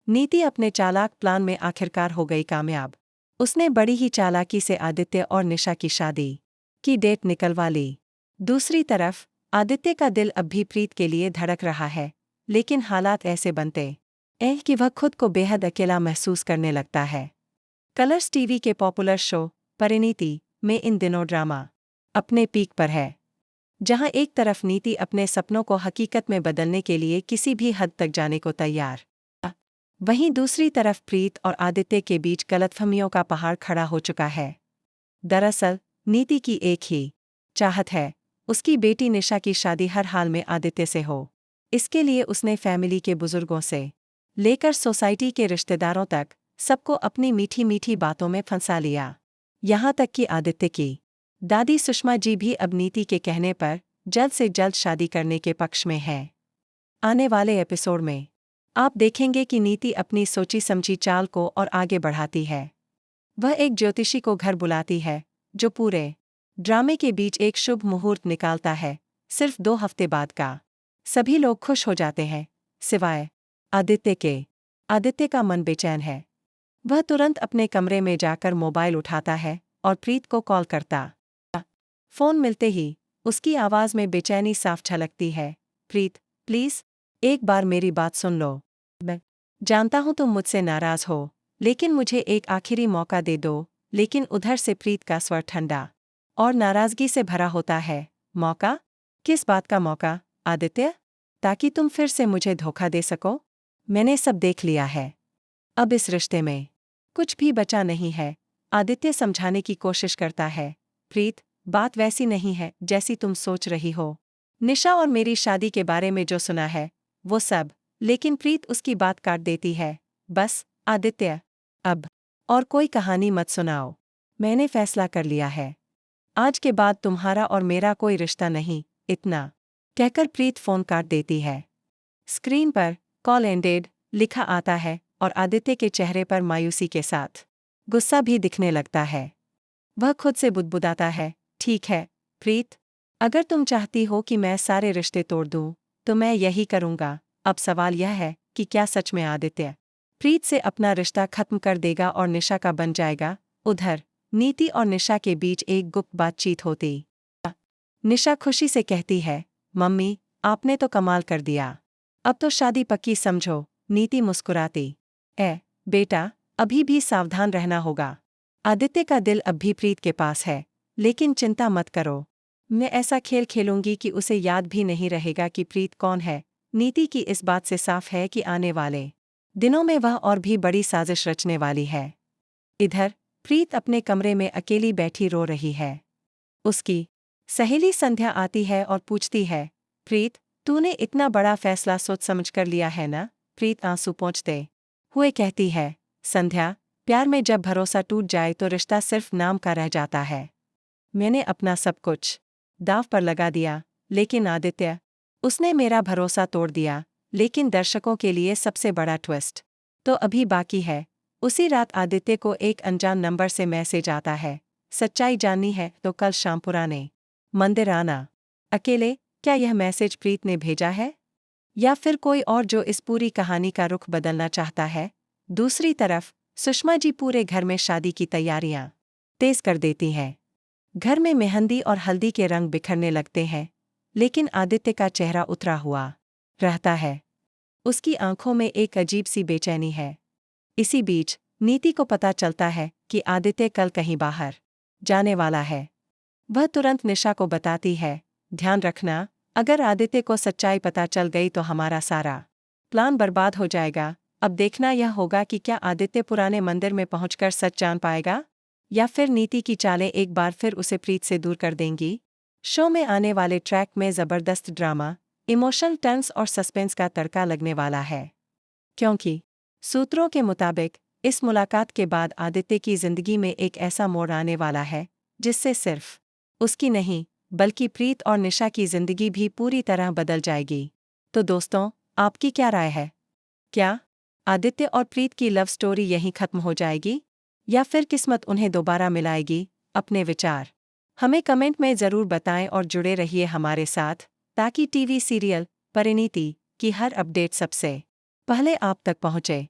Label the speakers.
Speaker 1: नीति अपने चालाक प्लान में आखिरकार हो गई कामयाब। उसने बड़ी ही चालाकी से आदित्य और निशा की शादी की डेट निकलवा ली। दूसरी तरफ आदित्य का दिल अब भी प्रीत के लिए धड़क रहा है, लेकिन हालात ऐसे बनते हैं कि वह खुद को बेहद अकेला महसूस करने लगता है। कलर्स टीवी के पॉपुलर शो परिणीति में इन दिनों ड्रामा अपने पीक पर है, जहां एक तरफ नीति अपने सपनों को हकीकत में बदलने के लिए किसी भी हद तक जाने को तैयार, वहीं दूसरी तरफ प्रीत और आदित्य के बीच गलतफहमियों का पहाड़ खड़ा हो चुका है। दरअसल नीति की एक ही चाहत है, उसकी बेटी निशा की शादी हर हाल में आदित्य से हो। इसके लिए उसने फैमिली के बुजुर्गों से लेकर सोसाइटी के रिश्तेदारों तक सबको अपनी मीठी मीठी बातों में फंसा लिया। यहाँ तक कि आदित्य की दादी सुषमा जी भी अब नीति के कहने पर जल्द से जल्द शादी करने के पक्ष में है। आने वाले एपिसोड में आप देखेंगे कि नीति अपनी सोची समझी चाल को और आगे बढ़ाती है। वह एक ज्योतिषी को घर बुलाती है, जो पूरे ड्रामे के बीच एक शुभ मुहूर्त निकालता है, सिर्फ 2 हफ्ते बाद का। सभी लोग खुश हो जाते हैं, सिवाय आदित्य के। आदित्य का मन बेचैन है। वह तुरंत अपने कमरे में जाकर मोबाइल उठाता है और प्रीत को कॉल करता। फोन मिलते ही उसकी आवाज में बेचैनी साफ झलकती है। प्रीत, प्लीज एक बार मेरी बात सुन लो। मैं जानता हूं तुम मुझसे नाराज हो, लेकिन मुझे एक आखिरी मौका दे दो। लेकिन उधर से प्रीत का स्वर ठंडा और नाराजगी से भरा होता है। मौका? किस बात का मौका, आदित्य? ताकि तुम फिर से मुझे धोखा दे सको? मैंने सब देख लिया है। अब इस रिश्ते में कुछ भी बचा नहीं है। आदित्य समझाने की कोशिश करता है। प्रीत, बात वैसी नहीं है जैसी तुम सोच रही हो। निशा और मेरी शादी के बारे में जो सुना है वो सब। लेकिन प्रीत उसकी बात काट देती है। बस आदित्य, अब और कोई कहानी मत सुनाओ। मैंने फैसला कर लिया है। आज के बाद तुम्हारा और मेरा कोई रिश्ता नहीं, इतना कहकर प्रीत फोन काट देती है। स्क्रीन पर कॉल एंडेड लिखा आता है और आदित्य के चेहरे पर मायूसी के साथ गुस्सा भी दिखने लगता है। वह खुद से बुदबुदाता है, ठीक है प्रीत, अगर तुम चाहती हो कि मैं सारे रिश्ते तोड़ दूं, तो मैं यही करूंगा। अब सवाल यह है कि क्या सच में आदित्य प्रीत से अपना रिश्ता खत्म कर देगा और निशा का बन जाएगा। उधर नीति और निशा के बीच एक गुप्त बातचीत होती। निशा खुशी से कहती है, मम्मी, आपने तो कमाल कर दिया। अब तो शादी पक्की समझो। नीति मुस्कुराती, बेटा, अभी भी सावधान रहना होगा। आदित्य का दिल अब भी प्रीत के पास है, लेकिन चिंता मत करो। मैं ऐसा खेल खेलूंगी कि उसे याद भी नहीं रहेगा कि प्रीत कौन है। नीति की इस बात से साफ है कि आने वाले दिनों में वह और भी बड़ी साजिश रचने वाली है। इधर प्रीत अपने कमरे में अकेली बैठी रो रही है। उसकी सहेली संध्या आती है और पूछती है, प्रीत, तूने इतना बड़ा फैसला सोच समझ कर लिया है ना? प्रीत आंसू पोंछते हुए कहती है, संध्या, प्यार में जब भरोसा टूट जाए तो रिश्ता सिर्फ नाम का रह जाता है। मैंने अपना सब कुछ दांव पर लगा दिया, लेकिन आदित्य, उसने मेरा भरोसा तोड़ दिया। लेकिन दर्शकों के लिए सबसे बड़ा ट्विस्ट तो अभी बाकी है। उसी रात आदित्य को एक अनजान नंबर से मैसेज आता है, सच्चाई जाननी है तो कल शाम पुराने मंदिर आना। अकेले? क्या यह मैसेज प्रीत ने भेजा है, या फिर कोई और जो इस पूरी कहानी का रुख बदलना चाहता है? दूसरी तरफ सुषमा जी पूरे घर में शादी की तैयारियां तेज कर देती हैं। घर में मेहंदी और हल्दी के रंग बिखरने लगते हैं, लेकिन आदित्य का चेहरा उतरा हुआ रहता है। उसकी आंखों में एक अजीब सी बेचैनी है। इसी बीच नीति को पता चलता है कि आदित्य कल कहीं बाहर जाने वाला है। वह तुरंत निशा को बताती है, ध्यान रखना, अगर आदित्य को सच्चाई पता चल गई तो हमारा सारा प्लान बर्बाद हो जाएगा। अब देखना यह होगा कि क्या आदित्य पुराने मंदिर में पहुंचकर सच जान पाएगा, या फिर नीति की चालें एक बार फिर उसे प्रीत से दूर कर देंगी। शो में आने वाले ट्रैक में जबरदस्त ड्रामा, इमोशनल टर्न्स और सस्पेंस का तड़का लगने वाला है, क्योंकि सूत्रों के मुताबिक इस मुलाकात के बाद आदित्य की जिंदगी में एक ऐसा मोड़ आने वाला है जिससे सिर्फ उसकी नहीं बल्कि प्रीत और निशा की जिंदगी भी पूरी तरह बदल जाएगी। तो दोस्तों, आपकी क्या राय है? क्या आदित्य और प्रीत की लव स्टोरी यहीं खत्म हो जाएगी, या फिर किस्मत उन्हें दोबारा मिलाएगी? अपने विचार हमें कमेंट में ज़रूर बताएं और जुड़े रहिए हमारे साथ, ताकि टीवी सीरियल परिणीति की हर अपडेट सबसे पहले आप तक पहुंचे।